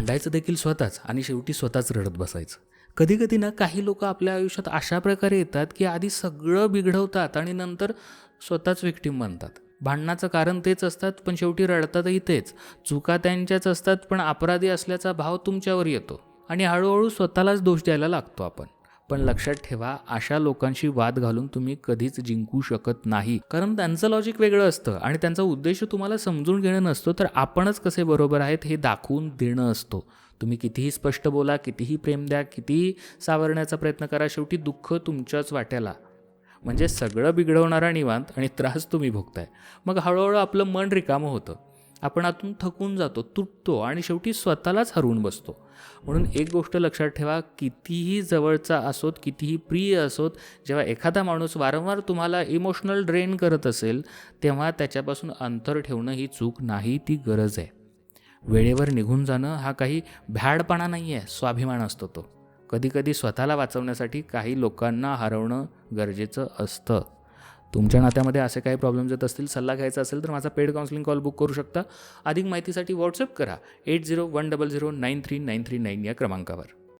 भांडायचं देखील स्वतःच आणि शेवटी स्वतःच रडत बसायचं. कधीकधी ना काही लोक आपल्या आयुष्यात अशा प्रकारे येतात की आधी सगळं बिघडवतात आणि नंतर स्वतःच विक्टीम बनतात. भांडणाचं कारण तेच असतात पण शेवटी रडतातही तेच. चुका त्यांच्याच असतात पण अपराधी असल्याचा भाव तुमच्यावर येतो आणि हळूहळू स्वतःलाच दोष द्यायला लागतो आपण. पण लक्षात ठेवा, अशा लोकांशी वाद घालून तुम्ही कधीच जिंकू शकत नाही, कारण त्यांचं लॉजिक वेगळं असतं आणि त्यांचा उद्देश तुम्हाला समजून घेणं नसतो, तर आपणच कसे बरोबर आहेत हे दाखवून देणं असतो. तुम्ही कितीही स्पष्ट बोला, कितीही प्रेम द्या, कितीही सावरण्याचा प्रयत्न करा, शेवटी दुःख तुमच्याच वाट्याला. म्हणजे सगळं बिघडवणारा निवांत आणि त्रास तुम्ही भोगताय. मग हळूहळू आपलं मन रिकामं होतं, आपण आतून थकून जातो, तुटतो आणि शेवटी स्वतःलाच हरवून बसतो. म्हणून एक गोष्ट लक्षात ठेवा, कितीही जवळचा असोत, कितीही प्रिय असोत, जेव्हा एखादा माणूस वारंवार तुम्हाला इमोशनल ड्रेन करत असेल, तेव्हा त्याच्यापासून अंतर ठेवणं ही चूक नाही, ती गरज आहे. वेळेवर निघून जाणं हा काही भ्याडपणा नाही आहे, स्वाभिमान असतो तो. कधीकधी स्वतःला वाचवण्यासाठी काही लोकांना हरवणं गरजेचं असतं. तुमच्या नात्यामध्ये असे काही प्रॉब्लेम्स येत असतील, सल्ला घ्यायचा असेल तर माझा पेड काउन्सिलिंग कॉल बुक करू शकता. अधिक माहितीसाठी व्हॉट्सअप करा 8010093939 या क्रमांकावर.